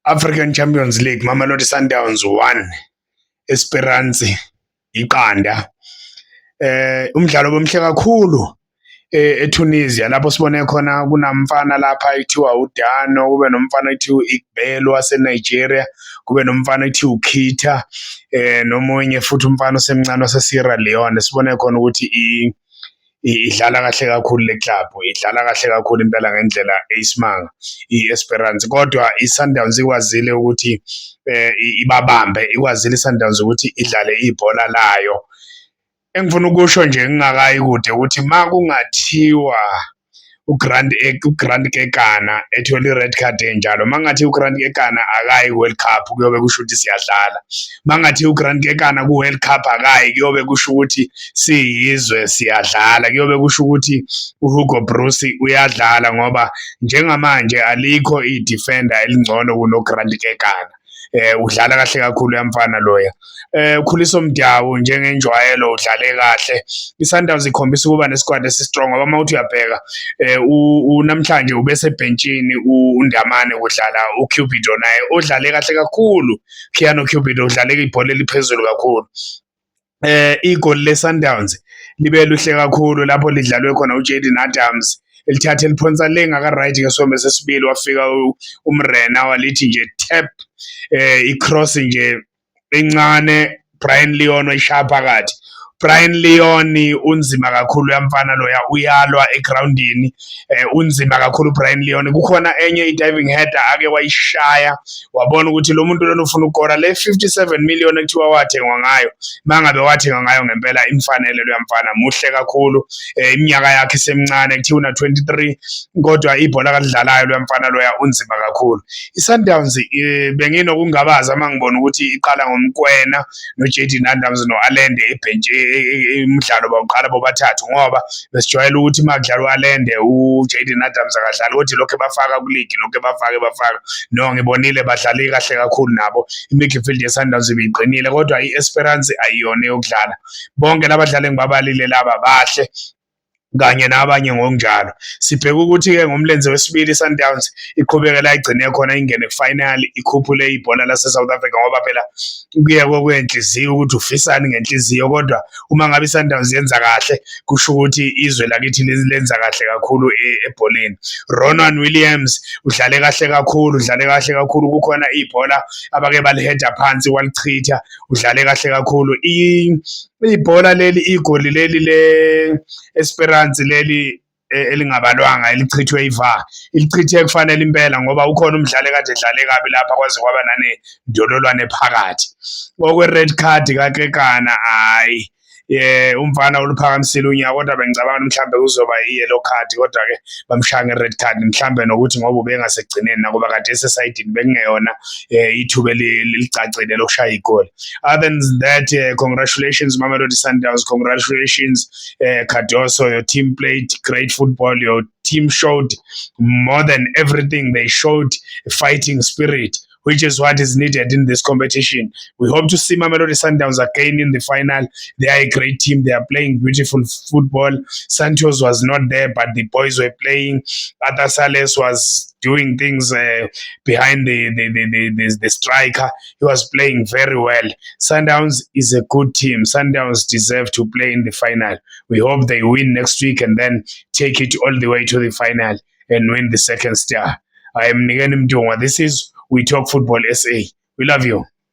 African Champions League, Mamelodi Sundowns 1, Esperance iqanda. Umdlalo bomhle kakhulu eTunisia lapho sibone khona kunamfana lapha ekuthiwa uDano, kube nomfana ekuthiwa uIqbal waseNigeria, kube nomfana ekuthiwa uKhita, nomunye futhi umfana osemncane waseSierra Leone. Sibone khona ukuthi idlala kahle kakhulu le club, idlala kahle kakhulu impela ngendlela eyisimanga iEsperance, kodwa iSundowns ikwazile ukuthi ibabambe, ikwazile iSundowns ukuthi idlale ibhola layo. Engifuna ukusho nje ngingakayi kude ukuthi makungathiwa uGrant Kekana ethola i-red card enjalo, mangathi uGrant Kekana akayi World Cup kuyobe kusho ukuthi siyadlala, mangathi uGrant Kekana ku-World Cup akayi kuyobe kusho ukuthi siyizwe siyadlala, kuyobe kusho ukuthi uHugo Bruce uyadlala, ngoba njengamanje alikho i-defender elingcono kunoGrant Kekana. Udlala kahle kakhulu yamfana loya. Ukhuliso Mdawu njengenjwayelo udlale kahle. iSundowns ikhombisa ukuba nesquad esistrong, ngoba mawuthi uyabheka namhlanje ubese benchini uNdamane kudlala uCupido naye odlale kahle kakhulu. Keanu Cupido udlale ibhola eliphezulu kakhulu. Igoli leSundowns libe luhle kakhulu lapho lidlalwe khona uJayden Adams, elithathe liphonsa lengaka-right ngesombe sesibili, wafika uMrena walithi nje tap, i-cross nje encane, Brian Leon wayishaya phakathi. Brian Leon unzima kakhulu yamfana loya, uyalwa egroundini, unzima kakhulu Brian Leon. Kukhona enye i-diving header ake wayishaya, wabona ukuthi lo muntu lona ufuna ukora le 57 million ekuthiwa wathengwa ngayo, mangabe wathengwa ngayo ngempela imfanele lo yamfana, muhle kakhulu. Iminyaka yakhe semncane kuthiwa una 23, kodwa ibhola kalidlalayo lo yamfana loya unzima kakhulu. iSundowns benginokungabaza mangibona ukuthi iqala ngomkwena noJayden Adams noAlende ebhenji umdlalo bawuqala bobathathu, ngoba besijwayele ukuthi makudlala uAlende uJayden Adams akadlali, kodwa lokho bafaka kuligi, lokho bafaka no, ngibonile badlale kahle kakhulu nabo. Imidfield yeSundowns ibiqinile, kodwa iEsperance ayiyona yokudlala. Bonke labadlali engibabalile laba bahle, kanye nabanye ngokunjalo. Sibheka ukuthi-ke ngomlenze wesibili iSundowns iqhubekela igcine khona ingene kufinal, ikhuphule ibhola lase-South Africa, ngoba phela kuye kwenhliziyo ukuthi ufisani ngenhliziyo, kodwa uma ngabe iSundowns yenza kahle kusho ukuthi izwe lakithi lenza kahle kakhulu ebholeni. Ronwen Williams udlale kahle kakhulu, kukhona ibhola abake baliheda phansi walichitha, udlale kahle kakhulu. Ibhola leli, igoli leli le-Esperance leli elingabalwanga elichithwe iVAR, ilichithe kufanele impela, ngoba ukhona umdlali kade edlale kabi lapha kwaze kwaba nanendololwane phakathi. Okwe-red card kaKekana, hayi, umfana uluphakamisile unyawo, kodwa bengicabanga mhlambe kuzoba i-yellow card, kodwa-ke bamshaya nge-red card, mhlambe nokuthi ngoba ubengasekugcineni nakuba kade esesayidini bekungeyona ithuba elicacile lokushaya igoli. Other than that, congratulations Mamelodi Sundowns, congratulations Cardoso, your team played great football, your team showed more than everything, they showed fighting spirit, which is what is needed in this competition. We hope to see Mamelodi Sundowns again in the final. They are a great team. They are playing beautiful football. Santos was not there, but the boys were playing. Arthur Sales was doing things behind the striker. He was playing very well. Sundowns is a good team. Sundowns deserve to play in the final. We hope they win next week and then take it all the way to the final and win the second star. I am Nigani Mdunga. This is We Talk Football SA. We love you.